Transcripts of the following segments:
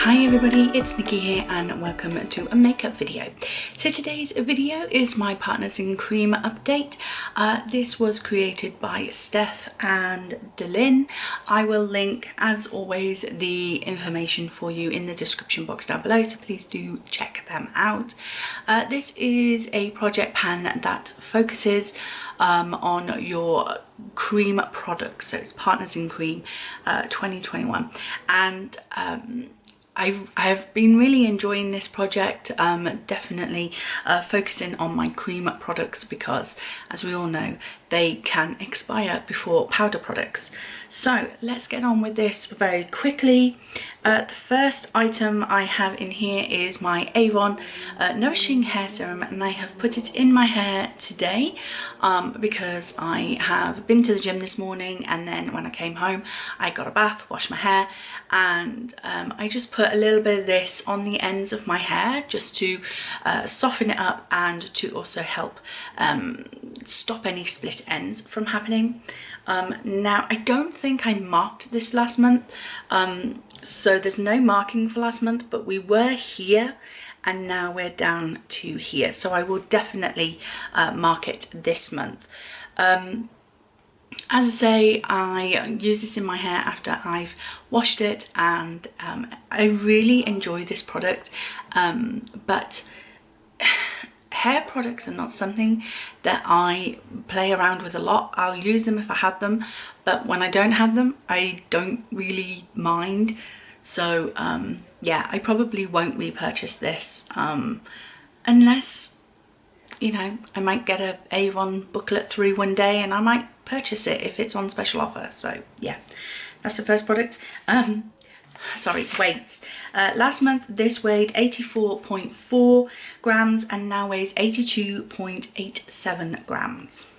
Hi everybody, it's Nikki here and welcome to a makeup video. So today's video is my Partners in Cream update. This was created by Steph and Delyn. I will link, as always, the information for you in the description box down below, so please do check them out. This is a project pan that focuses on your cream products, so it's Partners in Cream 2021, and I've been really enjoying this project, definitely focusing on my cream products because, as we all know, they can expire before powder products. So let's get on with this very quickly. The first item I have in here is my Avon Nourishing Hair Serum, and I have put it in my hair today because I have been to the gym this morning, and then when I came home I got a bath, washed my hair, and I just put a little bit of this on the ends of my hair just to soften it up and to also help stop any split ends from happening. Now, I don't think I marked this last month, so there's no marking for last month, but we were here and now we're down to here, so I will definitely mark it this month. As I say, I use this in my hair after I've washed it, and I really enjoy this product, but hair products are not something that I play around with a lot. I'll use them if I have them, but when I don't have them, I don't really mind. So yeah, I probably won't repurchase this unless, you know, I might get a Avon booklet through one day and I might purchase it if it's on special offer. So yeah, that's the first product. Sorry, weights. Last month this weighed 84.4 grams and now weighs 82.87 grams.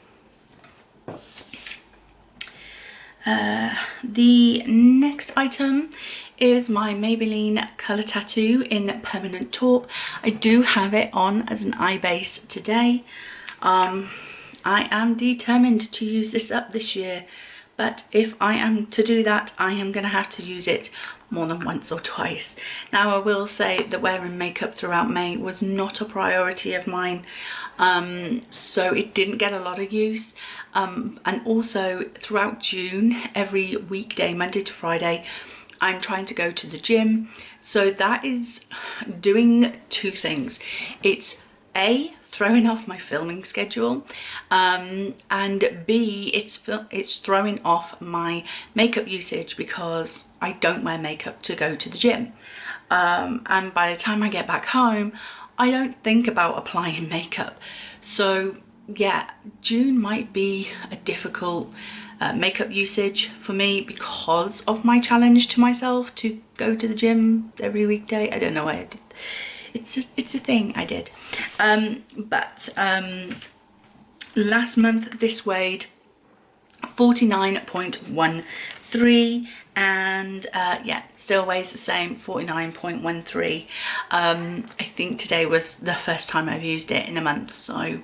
The next item is my Maybelline Colour Tattoo in Permanent Taupe. I do have it on as an eye base today. I am determined to use this up this year, but if I am to do that, I am going to have to use it more than once or twice. Now, I will say that wearing makeup throughout May was not a priority of mine, so it didn't get a lot of use, and also throughout June, every weekday, Monday to Friday, I'm trying to go to the gym, so that is doing two things. It's A, throwing off my filming schedule, and B, it's throwing off my makeup usage because I don't wear makeup to go to the gym, and by the time I get back home I don't think about applying makeup. So yeah, June might be a difficult makeup usage for me because of my challenge to myself to go to the gym every weekday. I don't know why I did. It's a thing I did. But last month this weighed 49.13, and yeah, still weighs the same, 49.13. I think today was the first time I've used it in a month, so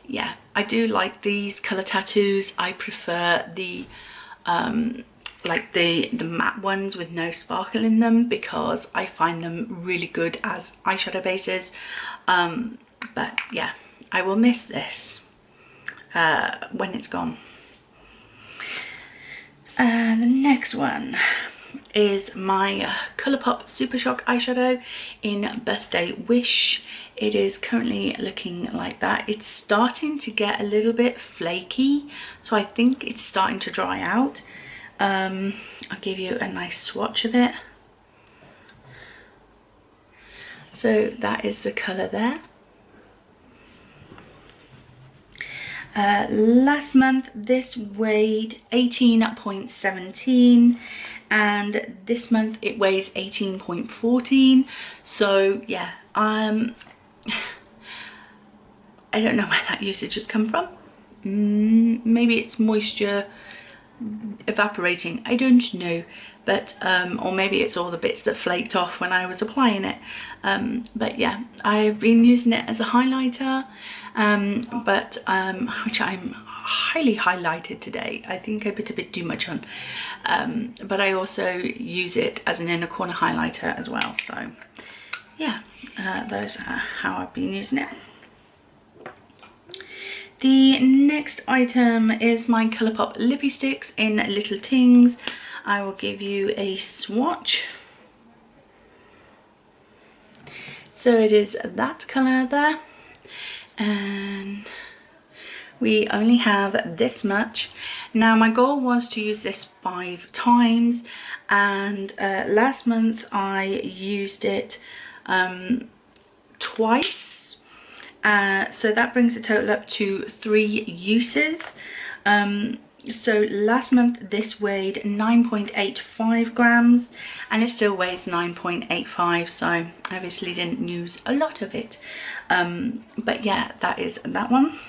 yeah, I do like these colour tattoos. I prefer the like the matte ones with no sparkle in them because I find them really good as eyeshadow bases. But yeah, I will miss this when it's gone. The next one is my Colourpop Super Shock eyeshadow in Birthday Wish. It is currently looking like that. It's starting to get a little bit flaky, so I think it's starting to dry out. I'll give you a nice swatch of it. So that is the colour there. Last month this weighed 18.17, and this month it weighs 18.14. So yeah, I don't know where that usage has come from. Maybe it's moisture evaporating, I don't know, but or maybe it's all the bits that flaked off when I was applying it, but yeah, I've been using it as a highlighter, but which I'm highly highlighted today. I think I put a bit too much on, but I also use it as an inner corner highlighter as well. So yeah, those are how I've been using it. The next item is my Colourpop lippy sticks in Little Tings. I will give you a swatch. So it is that colour there, and we only have this much. Now my goal was to use this 5 times, and last month I used it twice. So that brings the total up to 3 uses. So last month this weighed 9.85 grams, and it still weighs 9.85, so I obviously didn't use a lot of it. But yeah, that is that one.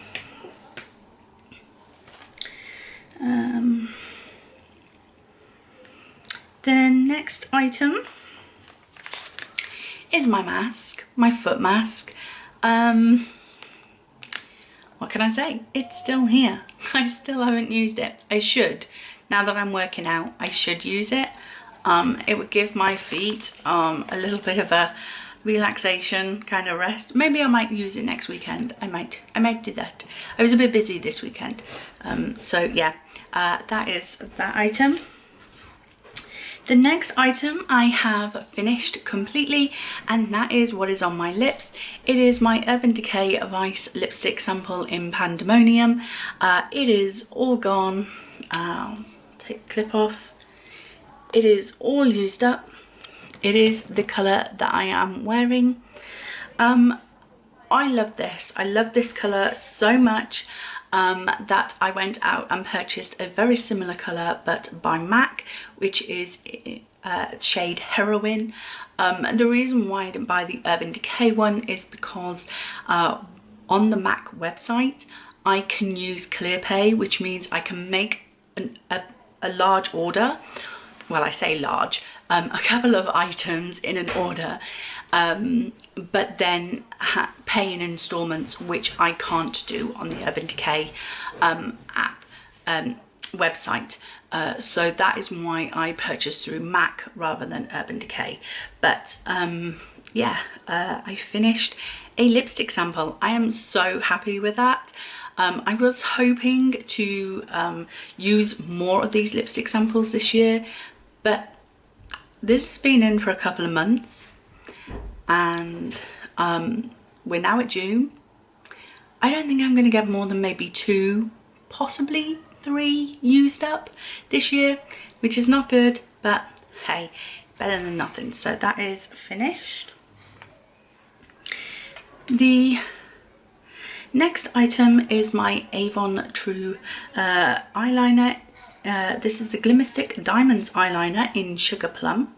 The next item is my mask, my foot mask. What can I say? It's still here. I still haven't used it. I should. Now that I'm working out, I should use it. It would give my feet a little bit of a relaxation kind of rest. Maybe I might use it next weekend. I might do that. I was a bit busy this weekend. So yeah, that is that item. The next item I have finished completely, and that is what is on my lips. It is my Urban Decay Vice lipstick sample in Pandemonium. It is all gone. Take the clip off. It is all used up. It is the colour that I am wearing. I love this. I love this colour so much that I went out and purchased a very similar colour but by MAC, which is shade Heroin. The reason why I didn't buy the Urban Decay one is because on the MAC website I can use ClearPay, which means I can make a large order. Well, I say large, a couple of items in an order, but then pay in installments, which I can't do on the Urban Decay app website. So that is why I purchased through MAC rather than Urban Decay. But yeah, I finished a lipstick sample. I am so happy with that. I was hoping to use more of these lipstick samples this year, but this has been in for a couple of months, and we're now at June. I don't think I'm going to get more than maybe 2, possibly 3 used up this year, which is not good, but hey, better than nothing. So that is finished. The next item is my Avon True eyeliner. This is the Glimmer Stick Diamonds eyeliner in Sugar Plum.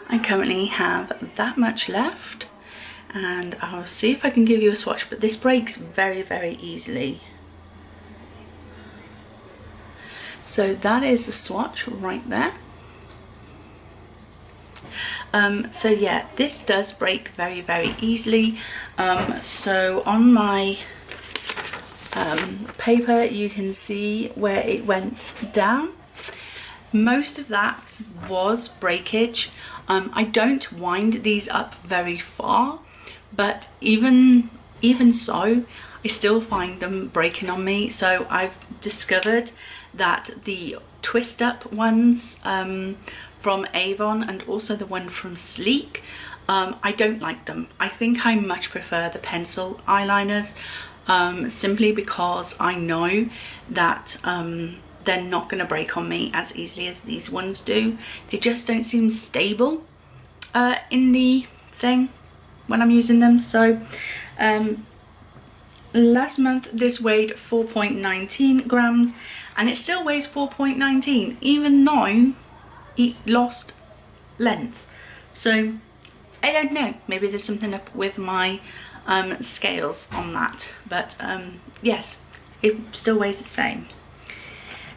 I currently have that much left, and I'll see if I can give you a swatch, but this breaks very, very easily. So that is the swatch right there. So yeah, this does break very, very easily. So on my paper you can see where it went down. Most of that was breakage. I don't wind these up very far, but even so, I still find them breaking on me. So I've discovered that the twist up ones from Avon and also the one from Sleek, I don't like them. I think I much prefer the pencil eyeliners, simply because I know that they're not going to break on me as easily as these ones do. They just don't seem stable in the thing when I'm using them. So last month this weighed 4.19 grams, and it still weighs 4.19 even though it lost length. So I don't know, maybe there's something up with my scales on that, but yes, it still weighs the same.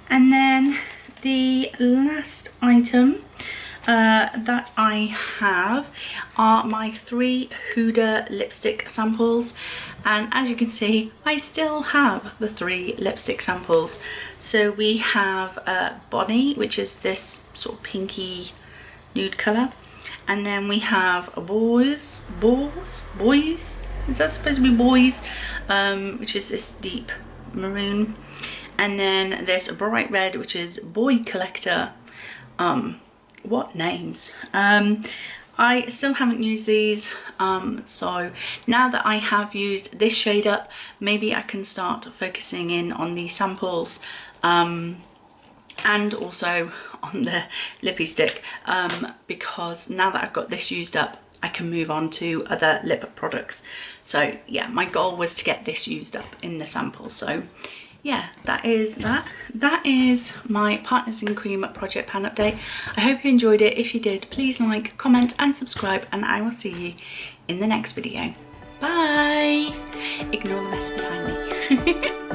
And then the last item that I have are my 3 Huda lipstick samples, and as you can see I still have the 3 lipstick samples. So we have Bonnie, which is this sort of pinky nude colour, and then we have boys, is that supposed to be boys, which is this deep maroon, and then there's a bright red, which is boy collector. What names. I still haven't used these, so now that I have used this shade up, maybe I can start focusing in on the samples, and also on the lippy stick, because now that I've got this used up, I can move on to other lip products. So yeah, my goal was to get this used up in the sample. So yeah, that is my Partners in Cream project pan update. I hope you enjoyed it. If you did, please like, comment and subscribe, and I will see you in the next video. Bye. Ignore the mess behind me.